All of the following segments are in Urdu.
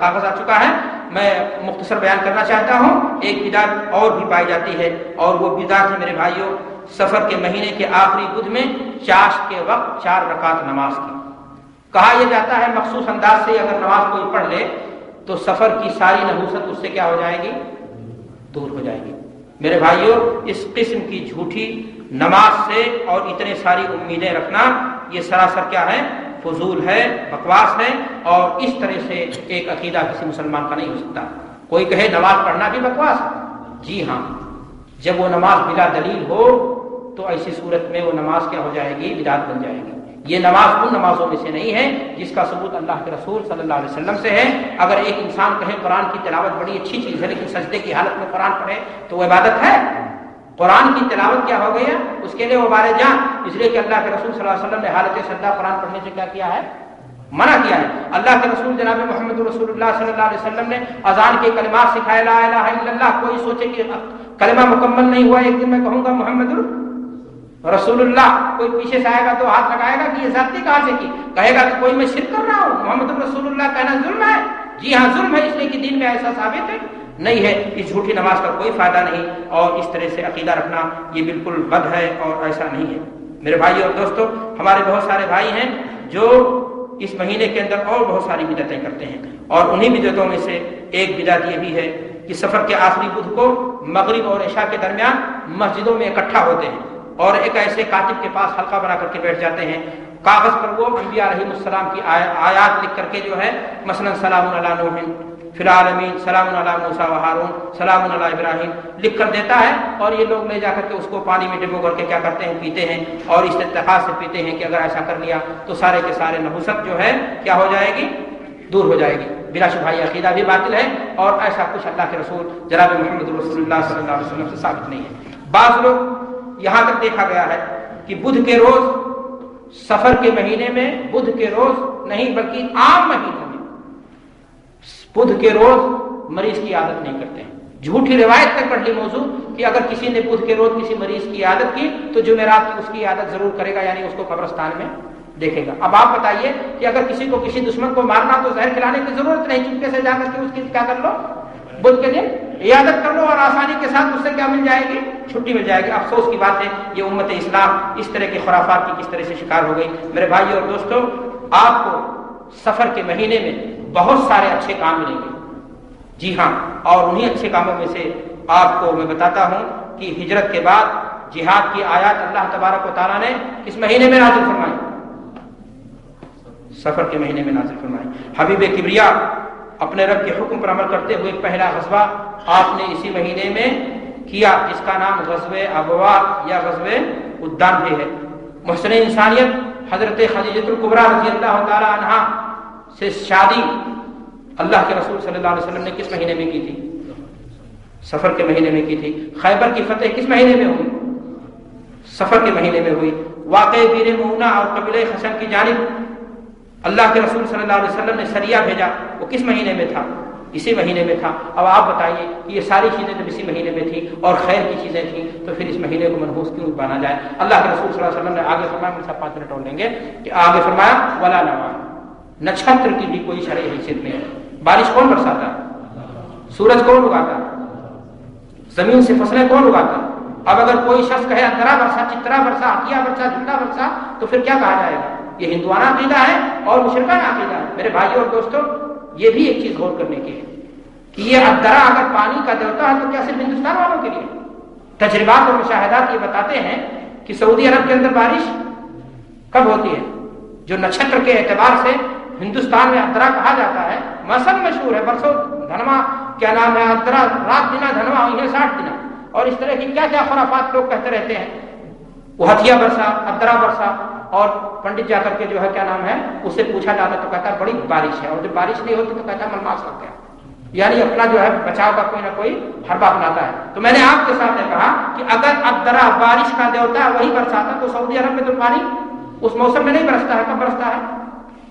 کاغذ آ چکا ہے، میں مختصر بیان کرنا چاہتا ہوں۔ ایک بدعت اور بھی پائی جاتی ہے، اور وہ بدعت ہے میرے بھائیوں سفر کے مہینے کے آخری بدھ میں چاشت کے وقت 4 رکعت نماز کی۔ کہا یہ جاتا ہے مخصوص انداز سے اگر نماز کوئی پڑھ لے تو سفر کی ساری نحوست اس سے کیا ہو جائے گی؟ دور ہو جائے گی۔ میرے بھائیوں اس قسم کی جھوٹی نماز سے اور اتنے ساری امیدیں رکھنا یہ سراسر کیا ہے؟ فضول ہے، بکواس ہے، اور اس طرح سے ایک عقیدہ کسی مسلمان کا نہیں ہو سکتا۔ کوئی کہے نماز پڑھنا بھی بکواس ہے، جی ہاں، جب وہ نماز بلا دلیل ہو تو ایسی صورت میں وہ نماز کیا ہو جائے گی؟ بدعت بن جائے گی۔ یہ نماز ان نمازوں میں سے نہیں ہے جس کا ثبوت اللہ کے رسول صلی اللہ علیہ وسلم سے ہے۔ اگر ایک انسان کہے قرآن کی تلاوت بڑی اچھی چیز ہے لیکن سجدے کی حالت میں قرآن پڑھے تو وہ عبادت ہے؟ قرآن کی تلاوت کیا ہو گیا؟ اس کے لیے وہ بارے جان، اس لیے کہ اللہ کے رسول صلی اللہ علیہ وسلم نے حالت سجدہ قرآن پڑھنے سے کیا کیا ہے؟ منع کیا ہے۔ اللہ کے رسول جناب محمد رسول اللہ صلی اللہ علیہ وسلم نے اذان کے کلمات سکھائے، لا الہ الا اللہ۔ کوئی سوچے کہ کلمہ مکمل نہیں ہوا، ایک دن میں کہوں گا محمد رسول اللہ، کوئی پیچھے سے آئے گا تو ہاتھ لگائے گا کہ یہ ذاتی کہاں سے کی؟ کہے گا کہ کوئی میں شرک کر رہا ہوں، محمد رسول اللہ کہنا ظلم ہے؟ جی ہاں ظلم ہے، اس لیے کہ دین میں ایسا ثابت ہے نہیں ہے۔ اس جھوٹی نماز کا کوئی فائدہ نہیں، اور اس طرح سے عقیدہ رکھنا یہ بالکل بد ہے اور ایسا نہیں ہے۔ میرے بھائی اور دوستو، ہمارے بہت سارے بھائی ہیں جو اس مہینے کے اندر اور بہت ساری بدعتیں کرتے ہیں، اور انہی بدعتوں میں سے ایک بدعت یہ بھی ہے کہ سفر کے آخری بدھ کو مغرب اور عشاء کے درمیان مسجدوں میں اکٹھا ہوتے ہیں اور ایک ایسے کاتب کے پاس حلقہ بنا کر کے بیٹھ جاتے ہیں، کاغذ پر وہ انبیاء علیہ السلام کی آیات لکھ کر کے جو ہے مثلا سلام علی نوح فی العالمین، سلام علی موسیٰ و ہارون، سلام علی ابراہیم لکھ کر دیتا ہے، اور یہ لوگ لے جا کر کے اس کو پانی میں ڈبو کر کے کیا کرتے ہیں؟ پیتے ہیں، اور اس اتخاذ سے پیتے ہیں کہ اگر ایسا کر لیا تو سارے کے سارے نحوست جو ہے کیا ہو جائے گی؟ دور ہو جائے گی۔ بلا شبہ یہ عقیدہ بھی باطل ہے، اور ایسا کچھ اللہ کے رسول جناب محمد رسول اللہ صلی اللہ علیہ وسلم سے ثابت نہیں ہے۔ بعض لوگ یہاں تک دیکھا گیا ہے کہ بدھ کے روز، سفر کے مہینے میں بدھ کے روز نہیں بلکہ عام مہینوں میں بدھ کے روز مریض کی عادت نہیں کرتے ہیں۔ جھوٹی روایت تک پڑھ لی موضوع کہ اگر کسی نے بدھ کے روز کسی مریض کی عادت کی تو جمعرات کی اس کی عادت ضرور کرے گا، یعنی اس کو قبرستان میں دیکھے گا۔ اب آپ بتائیے کہ اگر کسی کو کسی دشمن کو مارنا تو زہر کھلانے کی ضرورت نہیں، چپکے سے جا کر کے اس کی کیا کر لو؟ بدھ کے دن عیادت کر لو، اور آسانی کے ساتھ اس سے کیا مل جائے گی؟ چھٹی مل جائے گی۔ افسوس کی بات ہے یہ امت اسلام اس طرح کے خرافات کی کس طرح سے شکار ہو گئی۔ میرے بھائی اور دوستو، آپ کو سفر کے مہینے میں بہت سارے اچھے کام ملیں گے، جی ہاں، اور انہی اچھے کاموں میں سے آپ کو میں بتاتا ہوں کہ ہجرت کے بعد جہاد کی آیات اللہ تبارک و تعالیٰ نے کس مہینے میں نازل فرمائی؟ سفر کے مہینے میں نازل فرمائی۔ حبیب کبریا اپنے رب کے حکم پر عمل کرتے ہوئے پہلا غزوہ آپ نے اسی مہینے میں کیا، جس کا نام غزوہ ابوا یا غزوہ ادان بھی ہے۔ محسن انسانیت حضرت خدیجہ الکبریٰ رضی اللہ تعالی عنہا سے شادی اللہ کے رسول صلی اللہ علیہ وسلم نے کس مہینے میں کی تھی؟ سفر کے مہینے میں کی تھی۔ خیبر کی فتح کس مہینے میں ہوئی؟ سفر کے مہینے میں ہوئی۔ واقعہ بیر مونا اور قبیلہ خشم کی جانب اللہ کے رسول صلی اللہ علیہ وسلم نے سریہ بھیجا، وہ کس مہینے میں تھا؟ اسی مہینے میں تھا۔ اب آپ بتائیے کہ یہ ساری چیزیں جب اسی مہینے میں تھی اور خیر کی چیزیں تھیں تو پھر اس مہینے کو منحوس کیوں مانا جائے؟ اللہ کے رسول صلی اللہ علیہ وسلم نے آگے فرمایا، مجھ سے 5 منٹ اور لیں گے، کہ آگے فرمایا ولا نوا، نچھتر کی بھی کوئی شرعی حیثیت نہیں ہے۔ بارش کون برساتا ہے؟ سورج کون اگاتا ہے؟ زمین سے فصلیں کون اگاتا ہے؟ اب اگر کوئی شخص کہے اندرا برسا، چترا برسا، ہتھیا برسا، جھنڈا برسا، تو پھر کیا کہا جائے گا؟ یہ ہندوانہ عقیدہ ہے اور مشرکانہ عقیدہ ہے۔ میرے بھائیوں اور دوستوں، یہ بھی ایک چیز غور کرنے کی ہے کہ یہ ادرا اگر پانی کا دیوتا ہے تو کیا صرف ہندوستان والوں کے لیے؟ تجربات اور مشاہدات یہ بتاتے ہیں کہ سعودی عرب کے اندر بارش کب ہوتی ہے؟ جو نچھتر کے اعتبار سے ہندوستان میں ادرا کہا جاتا ہے، موسم مشہور ہے، برسوں دھنوا کیا نام ہے، ادرا رات دنا دھنوا ہوئی ہے 60 دن، اور اس طرح کی کیا کیا خرافات لوگ کہتے رہتے ہیں۔ وہ ہتھیا برسا، ادرا برسا، اور پنڈت جا کر کے جو ہے کیا نام ہے اس سے پوچھا جاتا تو کہتا ہے بڑی بارش ہے، اور جب بارش نہیں ہوتی تو کہتا ہے ملماس ہو گیا، یعنی اپنا جو ہے بچاؤ کا کوئی نہ کوئی حربہ اپناتا ہے۔ تو میں نے آپ کے سامنے کہا کہ اگر ادرا بارش کا دیوتا وہی برساتا تو سعودی عرب میں تو پانی اس موسم میں نہیں برستا ہے، کب برستا ہے؟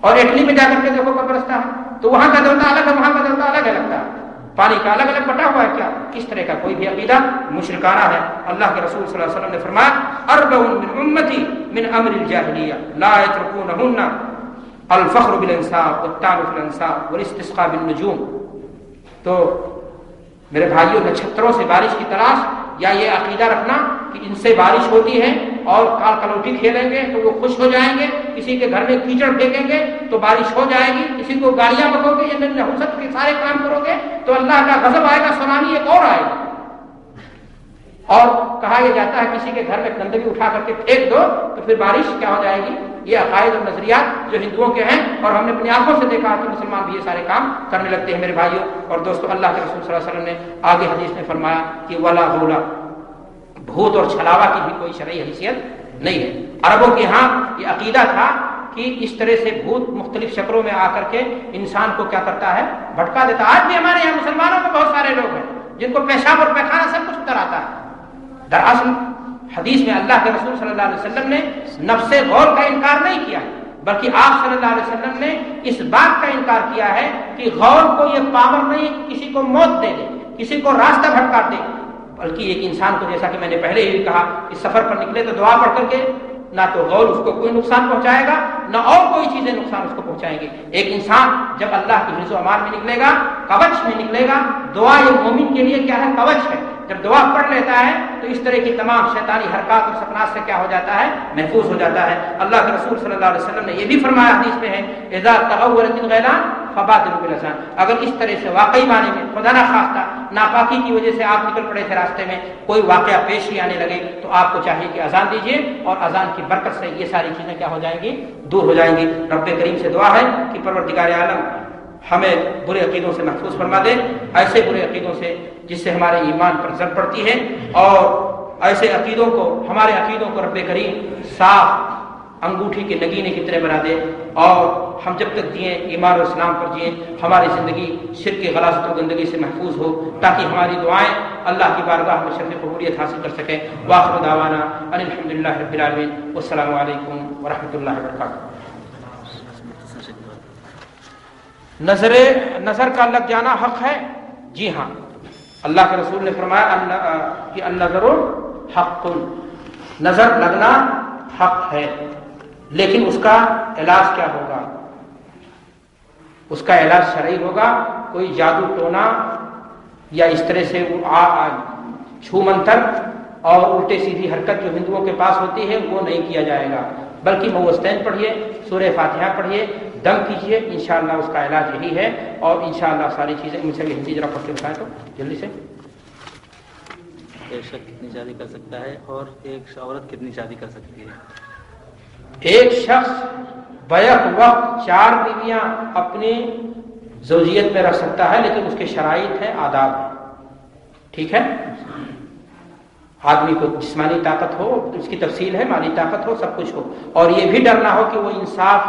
اور اٹلی میں جا کر کے دیکھو کب برستا ہے، تو وہاں کا دیوتا الگ ہے، وہاں کا دیوتا الگ ہے، لگتا ہے پانی کا الگ الگ بٹا ہوا ہے کیا؟ اس طرح کا کوئی بھی عقیدہ مشرکانہ ہے۔ اللہ کے رسول صلی اللہ علیہ وسلم نے فرمایا اربع من امتی من امر الجاہلیہ لا یترکونہن الفخر بالانصاب والطعن فی الانصاب والاستسقاء بالنجوم. تو میرے بھائیوں، نچھتروں سے بارش کی تلاش یا یہ عقیدہ رکھنا کہ ان سے بارش ہوتی ہے اور کال کلوٹی کھیلیں گے تو وہ خوش ہو جائیں گے، کسی کے گھر میں کیچڑ پھینکیں گے تو بارش ہو جائے گی، کسی کو گالیاں بکو گے یا نحوست کے سارے کام کرو گے تو اللہ کا غضب آئے گا، سونامی ایک اور آئے گا. اور کہا یہ جاتا ہے کسی کے گھر میں گندگی اٹھا کر کے پھینک دو تو پھر بارش کیا ہو جائے گی. یہ عقائد اور نظریات جو ہندوؤں کے ہیں اور ہم نے اپنی آنکھوں سے دیکھا کہ مسلمان بھی یہ سارے کام کرنے لگتے ہیں. میرے بھائیوں اور دوستوں، اللہ کے رسول صلی اللہ علیہ وسلم نے آگے حدیث میں فرمایا کہ ولا غولا، بھوت اور چھلاوا کی بھی کوئی شرعی حیثیت نہیں ہے. عربوں کے ہاں یہ عقیدہ تھا کہ اس طرح سے بھوت مختلف شکلوں میں آ کر کے انسان کو کیا کرتا ہے، بھٹکا دیتا. آج بھی ہمارے یہاں مسلمانوں میں بہت سارے لوگ ہیں جن کو پیشاب اور پیخانہ سب کچھ اتر آتا ہے. دراصل حدیث میں اللہ کے رسول صلی اللہ علیہ وسلم نے نفس غول کا انکار نہیں کیا، بلکہ آپ صلی اللہ علیہ وسلم نے اس بات کا انکار کیا ہے کہ غول کو یہ پاور نہیں کہ کسی کو موت دے دے، کسی کو راستہ بھٹکا دے، بلکہ ایک انسان کو، جیسا کہ میں نے پہلے ہی کہا، کہ سفر پر نکلے تو دعا پڑھ کر کے نہ تو غول اس کو کوئی نقصان پہنچائے گا نہ اور کوئی چیزیں نقصان اس کو پہنچائیں گے. ایک انسان جب اللہ کی حفظ و امان میں نکلے گا، کوچ میں نکلے گا، دعا یہ مومن کے لیے کیا ہے، کوچ ہے. جب دعا پڑھ لیتا ہے تو اس طرح کی تمام شیطانی حرکات اور سکنات سے کیا ہو جاتا ہے، محفوظ ہو جاتا ہے. اللہ کے رسول صلی اللہ علیہ وسلم نے یہ بھی فرمایا حدیث میں ہے اذا تغورت الغیلان فبادروا باللسان. اگر اس طرح سے واقعی معنی میں خدا نہ خواستہ ناپاکی کی وجہ سے آپ نکل پڑے تھے راستے میں، کوئی واقعہ پیش ہی آنے لگے تو آپ کو چاہیے کہ اذان دیجیے، اور اذان کی برکت سے یہ ساری چیزیں کیا ہو جائیں گی، دور ہو جائیں گی. رب کریم سے دعا ہے کہ پروردگار عالم ہمیں برے عقیدوں سے محفوظ فرما دے، ایسے برے عقیدوں سے جس سے ہمارے ایمان پر زد پڑتی ہے، اور ایسے عقیدوں کو، ہمارے عقیدوں کو رب کریم صاف انگوٹھی کے نگینے کی طرح بنا دے، اور ہم جب تک جئیں ایمان اور اسلام پر جئیں، ہماری زندگی شرک کی غلاظت و گندگی سے محفوظ ہو، تاکہ ہماری دعائیں اللہ کی بارگاہ میں شرف قبولیت حاصل کر سکیں. وآخر دعوانا ان الحمدللہ رب العالمین والسلام علیکم ورحمۃ اللہ وبرکاتہ. نظر کا لگ جانا حق ہے؟ جی ہاں، اللہ کے رسول نے فرمایا کہ النظر حق، نظر لگنا حق ہے، لیکن اس کا علاج کیا ہوگا؟ اس کا علاج شرعی ہوگا. کوئی جادو ٹونا یا اس طرح سے چھو منتر اور الٹے سیدھی حرکت جو ہندوؤں کے پاس ہوتی ہے وہ نہیں کیا جائے گا، بلکہ موستین پڑھیے، سورہ فاتحہ پڑھیے، دم کیجیے، انشاءاللہ اس کا علاج یہی ہے. اور انشاءاللہ ساری چیزیں مجھ سے بھی ہندی ذرا پڑھ کے بتائیں تو جلدی سے. ایک شخص کتنی شادی کر سکتا ہے اور ایک عورت کتنی شادی کر سکتی ہے؟ ایک شخص بیک وقت 4 بیویاں اپنی زوجیت میں رکھ سکتا ہے، لیکن اس کے شرائط ہیں، آداب ہیں. ٹھیک ہے، آدمی کو جسمانی طاقت ہو، اس کی تفصیل ہے، مالی طاقت ہو، سب کچھ ہو، اور یہ بھی ڈر نہ ہو کہ وہ انصاف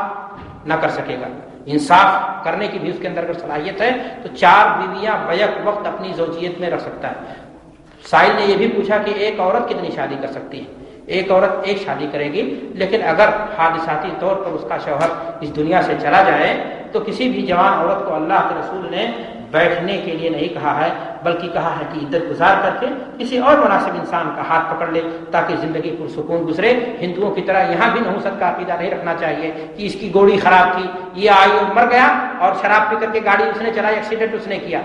نہ کر سکے گا. انصاف کرنے کی بھی اس کے اندر اگر صلاحیت ہے تو 4 بیویاں بیک وقت اپنی زوجیت میں رکھ سکتا ہے. سائل نے یہ بھی پوچھا کہ ایک عورت کتنی شادی کر سکتی ہے؟ ایک عورت ایک شادی کرے گی، لیکن اگر حادثاتی طور پر اس کا شوہر اس دنیا سے چلا جائے تو کسی بھی جوان عورت کو اللہ کے رسول نے بیٹھنے کے لیے نہیں کہا ہے، بلکہ کہا ہے کہ عدت گزار کر کے کسی اور مناسب انسان کا ہاتھ پکڑ لے تاکہ زندگی پرسکون گزرے. ہندوؤں کی طرح یہاں بھی نحوست کا عقیدہ نہیں رکھنا چاہیے کہ اس کی گوڑی خراب تھی، یہ آئی اور مر گیا، اور شراب پی کر کے گاڑی اس نے چلائی، ایکسیڈنٹ اس نے کیا.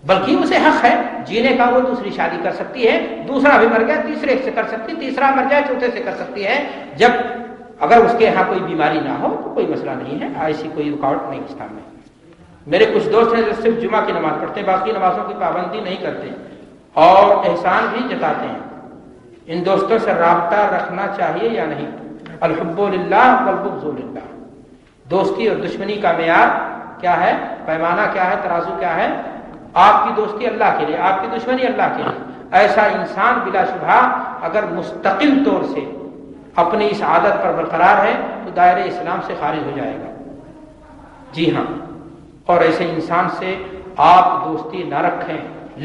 بلکہ اسے حق ہے جینے کا، وہ دوسری شادی کر سکتی ہے، دوسرا بھی مر گیا تیسرے سے کر سکتی، تیسرا مر جائے چوتھے سے کر سکتی ہے، جب اگر اس کے ہاں کوئی بیماری نہ ہو تو کوئی مسئلہ نہیں ہے، ایسی کوئی رکاوٹ نہیں اسلام میں. میرے کچھ دوست ہیں جو صرف جمعہ کی نماز پڑھتے ہیں، باقی نمازوں کی پابندی نہیں کرتے اور احسان بھی جتاتے ہیں. ان دوستوں سے رابطہ رکھنا چاہیے یا نہیں؟ الحب للہ والبغض للہ. دوستی اور دشمنی کا معیار کیا ہے، پیمانہ کیا ہے، ترازو کیا ہے؟ آپ کی دوستی اللہ کے لیے، آپ کی دشمنی اللہ کے لیے. ایسا انسان بلا شبہ اگر مستقل طور سے اپنی اس عادت پر برقرار ہے تو دائرہ اسلام سے خارج ہو جائے گا. جی ہاں، اور ایسے انسان سے آپ دوستی نہ رکھیں،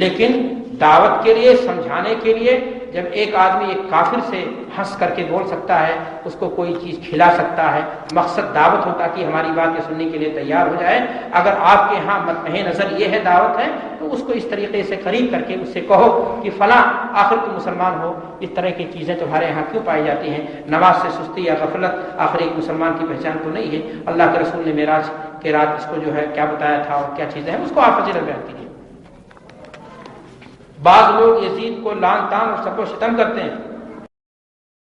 لیکن دعوت کے لیے، سمجھانے کے لیے جب ایک آدمی ایک کافر سے ہنس کر کے بول سکتا ہے، اس کو کوئی چیز کھلا سکتا ہے، مقصد دعوت ہوتا کہ ہماری بات یہ سننے کے لیے تیار ہو جائے، اگر آپ کے ہاں متنہ نظر یہ ہے دعوت ہے تو اس کو اس طریقے سے قریب کر کے اس سے کہو کہ فلاں آخر تم مسلمان ہو، اس طرح کی چیزیں تمہارے یہاں کیوں پائی جاتی ہیں، نماز سے سستی یا غفلت آخر ایک مسلمان کی پہچان تو نہیں ہے۔ اللہ کے رسول نے معراج کے رات اس کو جو ہے کیا بتایا تھا اور کیا چیزیں ہیں، اس کو آپ فضیلت بیان کیجیے۔ بعض لوگ یزید کو لعن طعن اور سب و شتم کرتے ہیں،